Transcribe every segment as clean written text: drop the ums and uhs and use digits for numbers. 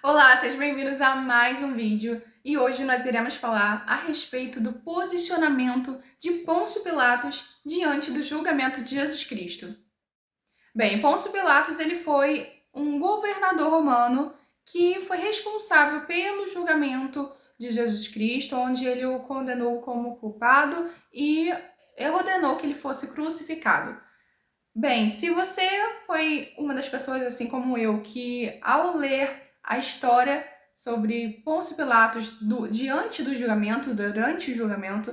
Olá, sejam bem-vindos a mais um vídeo e hoje nós iremos falar a respeito do posicionamento de Pôncio Pilatos diante do julgamento de Jesus Cristo. Bem, Pôncio Pilatos ele foi um governador romano que foi responsável pelo julgamento de Jesus Cristo, onde ele o condenou como culpado e ordenou que ele fosse crucificado. Bem, se você foi uma das pessoas, assim como eu, que ao ler a história sobre Pôncio Pilatos diante do julgamento, durante o julgamento,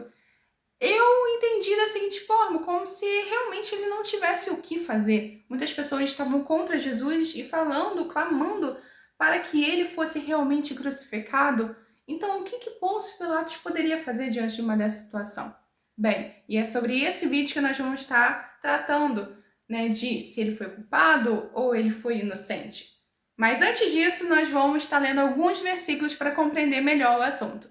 eu entendi da seguinte forma, como se realmente ele não tivesse o que fazer. Muitas pessoas estavam contra Jesus e falando, clamando para que ele fosse realmente crucificado. Então, o que Pôncio Pilatos poderia fazer diante de uma dessa situação? Bem, e é sobre esse vídeo que nós vamos estar tratando, né, de se ele foi culpado ou ele foi inocente. Mas antes disso, nós vamos estar lendo alguns versículos para compreender melhor o assunto.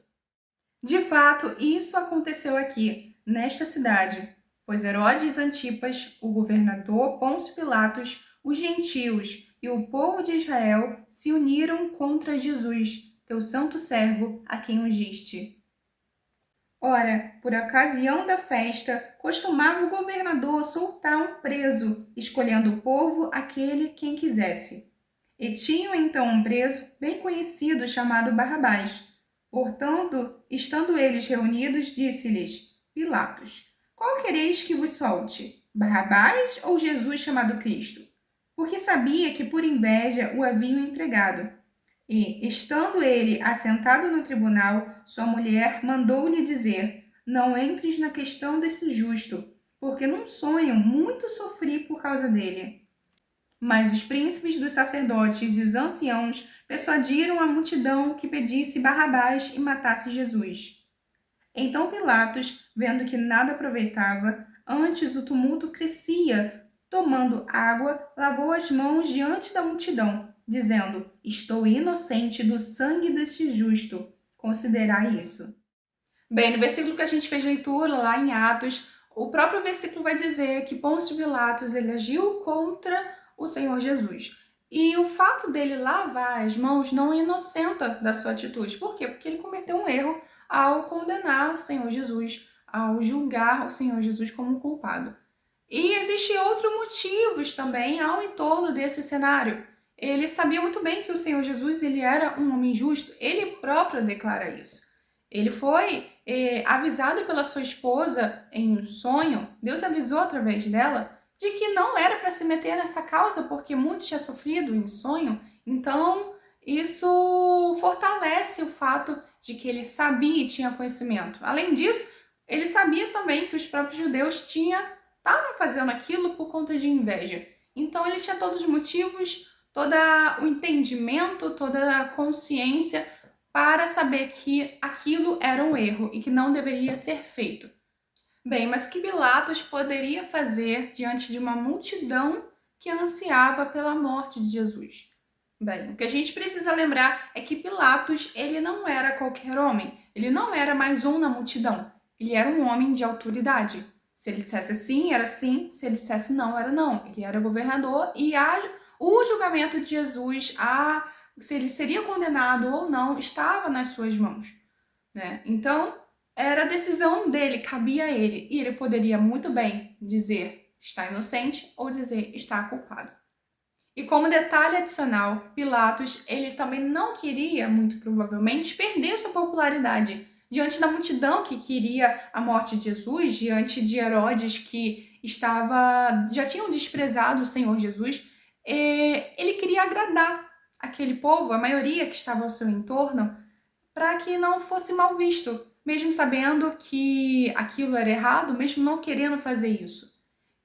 De fato, isso aconteceu aqui, nesta cidade, pois Herodes Antipas, o governador Pôncio Pilatos, os gentios e o povo de Israel se uniram contra Jesus, teu santo servo, a quem ungiste. Ora, por ocasião da festa, costumava o governador soltar um preso, escolhendo o povo aquele quem quisesse. E tinham então um preso bem conhecido chamado Barrabás. Portanto, estando eles reunidos, disse-lhes Pilatos: Qual quereis que vos solte? Barrabás ou Jesus chamado Cristo? Porque sabia que por inveja o haviam entregado. E, estando ele assentado no tribunal, sua mulher mandou-lhe dizer: Não entres na questão desse justo, porque num sonho muito sofri por causa dele. Mas os príncipes dos sacerdotes e os anciãos persuadiram a multidão que pedisse Barrabás e matasse Jesus. Então Pilatos, vendo que nada aproveitava, antes o tumulto crescia, tomando água, lavou as mãos diante da multidão, dizendo: Estou inocente do sangue deste justo. Considerai isso. Bem, no versículo que a gente fez leitura, lá em Atos, o próprio versículo vai dizer que Pôncio Pilatos ele agiu contra o Senhor Jesus. E o fato dele lavar as mãos não inocenta da sua atitude. Por quê? Porque ele cometeu um erro ao condenar o Senhor Jesus, ao julgar o Senhor Jesus como culpado. E existem outros motivos também ao entorno desse cenário. Ele sabia muito bem que o Senhor Jesus ele era um homem justo, ele próprio declara isso. Ele foi avisado pela sua esposa em um sonho, Deus avisou através dela, de que não era para se meter nessa causa, porque muito tinha sofrido em sonho. Então, isso fortalece o fato de que ele sabia e tinha conhecimento. Além disso, ele sabia também que os próprios judeus estavam fazendo aquilo por conta de inveja. Então, ele tinha todos os motivos, todo o entendimento, toda a consciência para saber que aquilo era um erro e que não deveria ser feito. Bem, mas o que Pilatos poderia fazer diante de uma multidão que ansiava pela morte de Jesus? Bem, o que a gente precisa lembrar é que Pilatos, ele não era qualquer homem, ele não era mais um na multidão, ele era um homem de autoridade. Se ele dissesse sim, era sim, se ele dissesse não, era não. Ele era governador e o julgamento de Jesus, se ele seria condenado ou não, estava nas suas mãos, né? Então, era a decisão dele, cabia a ele, e ele poderia muito bem dizer está inocente ou dizer está culpado. E como detalhe adicional, Pilatos, ele também não queria, muito provavelmente, perder sua popularidade diante da multidão que queria a morte de Jesus, diante de Herodes que já tinham desprezado o Senhor Jesus. Ele queria agradar aquele povo, a maioria que estava ao seu entorno, para que não fosse mal visto, mesmo sabendo que aquilo era errado, mesmo não querendo fazer isso.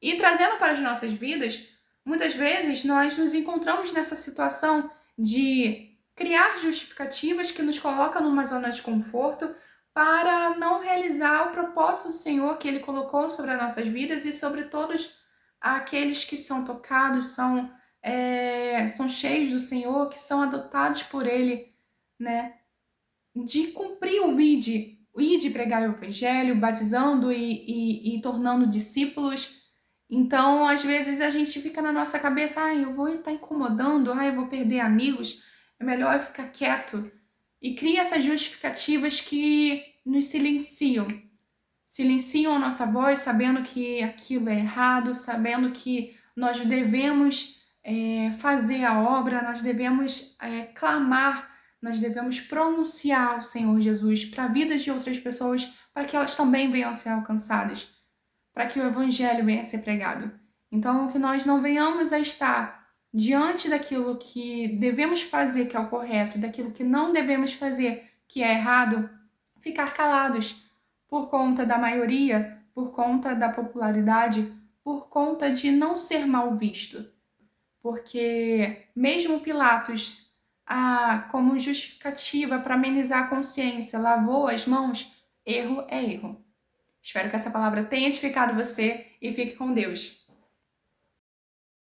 E trazendo para as nossas vidas, muitas vezes nós nos encontramos nessa situação de criar justificativas que nos colocam numa zona de conforto para não realizar o propósito do Senhor que Ele colocou sobre as nossas vidas e sobre todos aqueles que são tocados, são cheios do Senhor, que são adotados por Ele, né? De cumprir o ide pregar o evangelho, batizando e tornando discípulos. Então, às vezes a gente fica na nossa cabeça, eu vou estar incomodando, eu vou perder amigos. é melhor ficar quieto e cria essas justificativas que nos silenciam. Silenciam a nossa voz, sabendo que aquilo é errado, sabendo que nós devemos fazer a obra, nós devemos clamar, nós devemos pronunciar o Senhor Jesus para a vida de outras pessoas, para que elas também venham a ser alcançadas, para que o Evangelho venha a ser pregado. Então, que nós não venhamos a estar diante daquilo que devemos fazer, que é o correto, daquilo que não devemos fazer, que é errado, ficar calados por conta da maioria, por conta da popularidade, por conta de não ser mal visto. Porque mesmo Pilatos, como justificativa para amenizar a consciência, lavou as mãos, erro é erro. Espero que essa palavra tenha edificado você e fique com Deus.